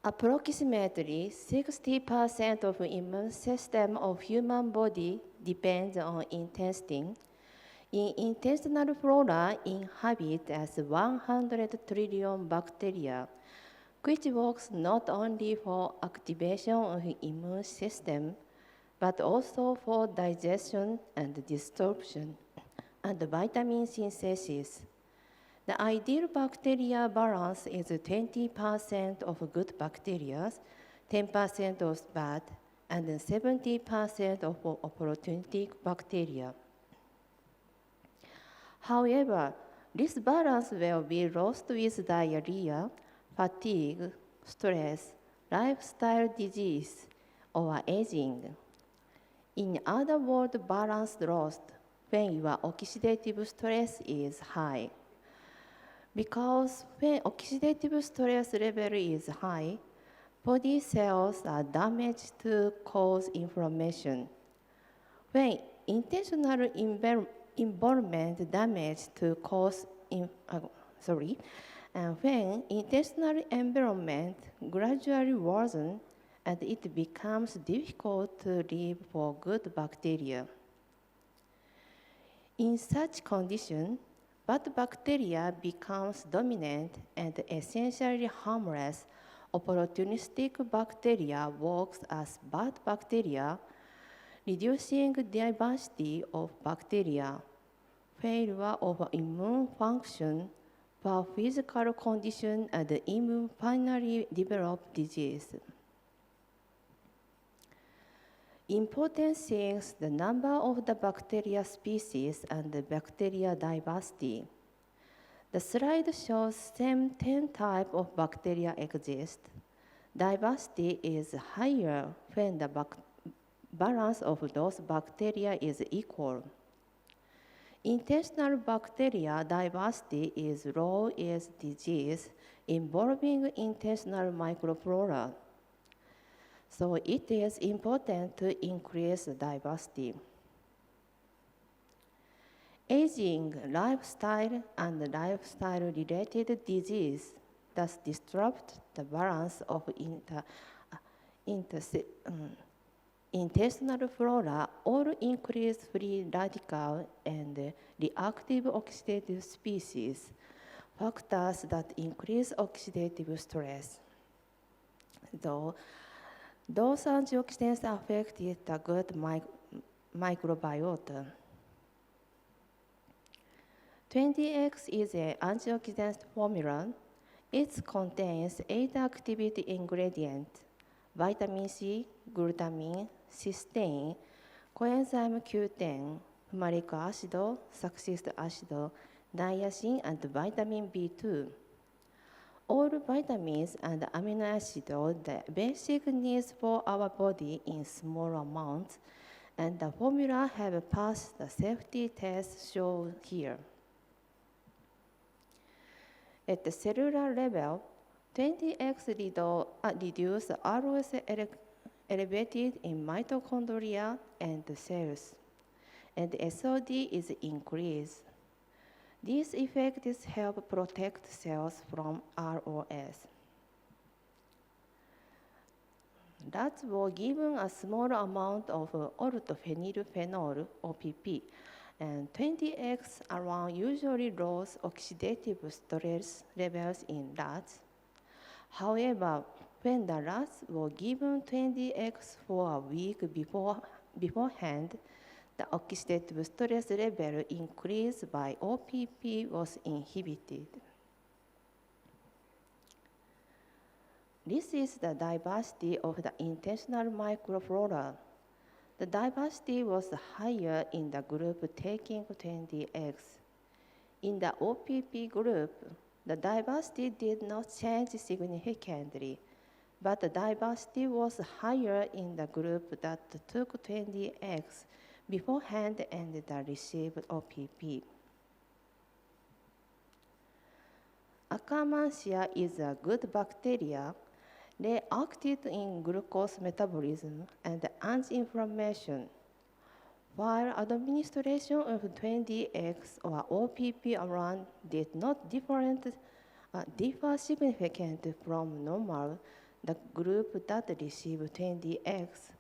Approximately 60% of immune system of human body depends on intestine. In intestinal flora inhabit as 100 trillion bacteria, which works not only for activation of immune system, but also for digestion and distortion and vitamin synthesis. The ideal bacteria balance is 20% of good bacteria, 10% of bad, and 70% of opportunistic bacteria. However, this balance will be lost with diarrhea, fatigue, stress, lifestyle disease, or aging. In other words, balance lost when your oxidative stress is high. Because when oxidative stress level is high, body cells are damaged to cause inflammation. When intestinal environment damaged to cause when intestinal environment gradually worsens and it becomes difficult to live for good bacteria. In such condition, bad bacteria becomes dominant and essentially harmless. Opportunistic bacteria works as bad bacteria, reducing diversity of bacteria, failure of immune function, poor physical condition, and immune finally develop disease. Important things, the number of the bacteria species and the bacteria diversity. The slide shows same 10 types of bacteria exist. Diversity is higher when the balance of those bacteria is equal. Intestinal bacteria diversity is low as disease involving intestinal microflora. So it is important to increase diversity. Aging, lifestyle, and lifestyle-related disease thus disrupt the balance of intestinal flora, all increase free radical and reactive oxidative species, factors that increase oxidative stress. Those antioxidants affect the gut microbiota. Twendee X is an antioxidant formula. It contains 8 activity ingredients: vitamin C, glutamine, cysteine, coenzyme Q10, fumaric acid, succinic acid, niacin, and vitamin B2. All vitamins and amino acids are the basic needs for our body in small amounts, and the formula have passed the safety test shown here. At the cellular level, Twendee X reduce ROS elevated in mitochondria and cells, and SOD is increased. These effects help protect cells from ROS. Rats were given a small amount of orthophenylphenol, OPP, and Twendee X around usually lows oxidative stress levels in rats. However, when the rats were given Twendee X for a week beforehand, the oxidative stress level increased by OPP was inhibited. This is the diversity of the intestinal microflora. The diversity was higher in the group taking Twendee X. In the OPP group, the diversity did not change significantly, but the diversity was higher in the group that took Twendee X beforehand and that received OPP. Akkermansia is a good bacteria. They acted in glucose metabolism and anti-inflammation. While administration of Twendee X or OPP around did not differ significantly from normal, The group that received Twendee X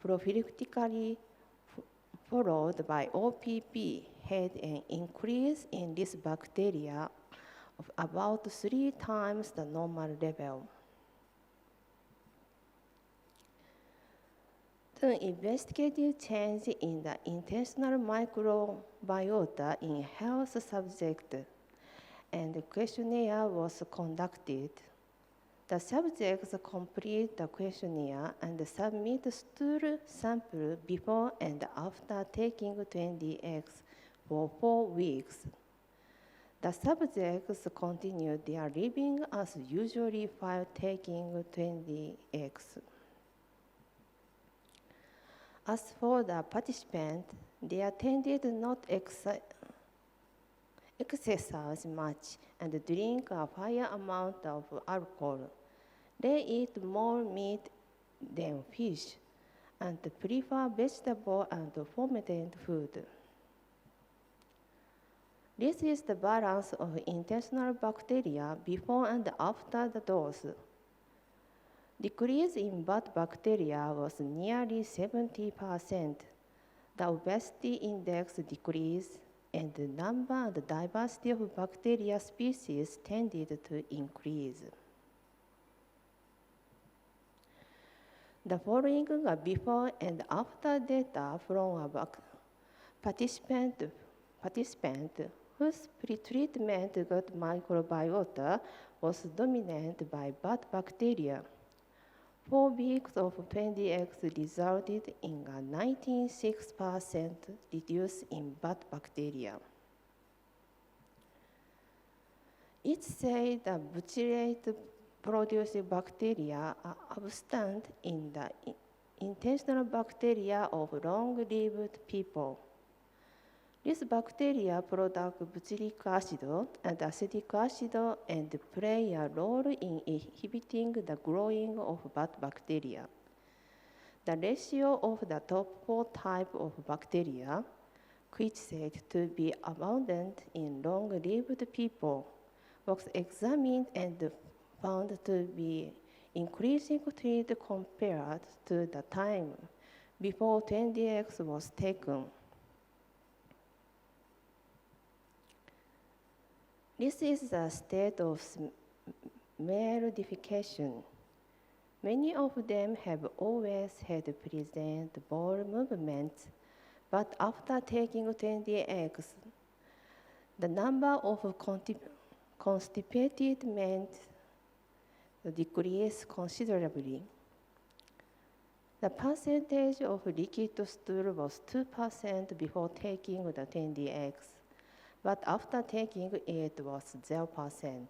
prophylactically followed by OPP had an increase in this bacteria of about 3 times the normal level. The investigative change in the intestinal microbiota in health subjects and the questionnaire was conducted. The subjects complete the questionnaire and submit stool sample before and after taking Twendee X for 4 weeks. The subjects continued their living as usually while taking Twendee X. As for the participants, they tended not exercise much and drink a higher amount of alcohol. They eat more meat than fish and prefer vegetable and fermented food. This is the balance of intestinal bacteria before and after the dose. Decrease in bad bacteria was nearly 70%. The obesity index decreased, and the number and diversity of bacteria species tended to increase. The following are before and after data from a participant whose pretreatment gut microbiota was dominated by bad bacteria. 4 weeks of Twendee X resulted in a 96% reduce in bad bacteria. It said the butyrate-producing bacteria are absent in the intestinal bacteria of long-lived people. These bacteria produce butyric acid and acetic acid and play a role in inhibiting the growing of bad bacteria. The ratio of the top 4 types of bacteria, which said to be abundant in long-lived people, was examined and found to be increasing compared to the time before Twendee X was taken. This is the state of male defecation. Many of them have always had present bowel movements, but after taking Twendee X, the number of constipated men decreased considerably. The percentage of liquid stool was 2% before taking the Twendee X. But after taking it was 0%,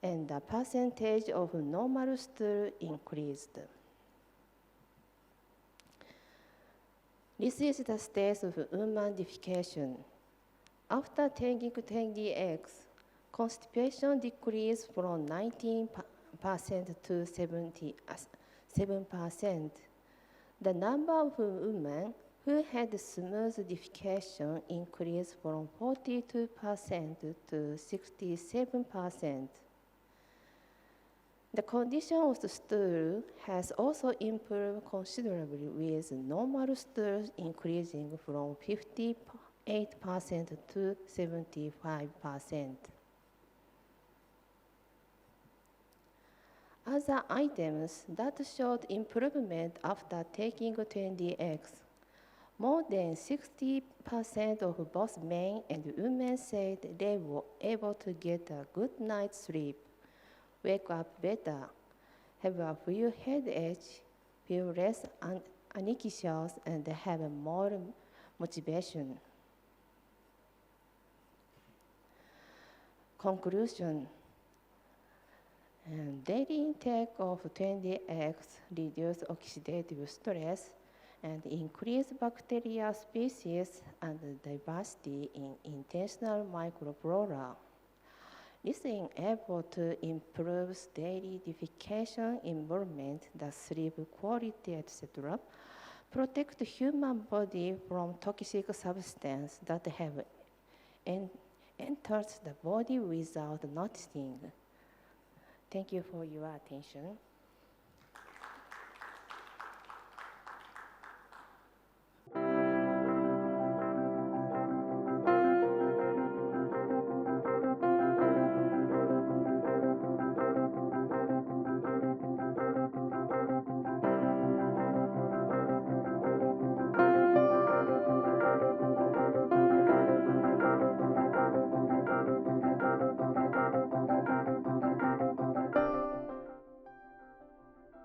and the percentage of normal stool increased. This is the state of human defecation. After taking Twendee X, constipation decreased from 19% to 7%. The number of women who had smooth defecation increased from 42% to 67%. The condition of the stool has also improved considerably, with normal stools increasing from 58% to 75%. Other items that showed improvement after taking Twendee X. More than 60% of both men and women said they were able to get a good night's sleep, wake up better, have a few headaches, feel less anxious, and have more motivation. Conclusion. Daily intake of Twendee X reduced oxidative stress and increase bacteria species and diversity in intestinal microflora. This is able to improve daily defecation involvement, the sleep quality, etc., protect the human body from toxic substances that have entered the body without noticing. Thank you for your attention.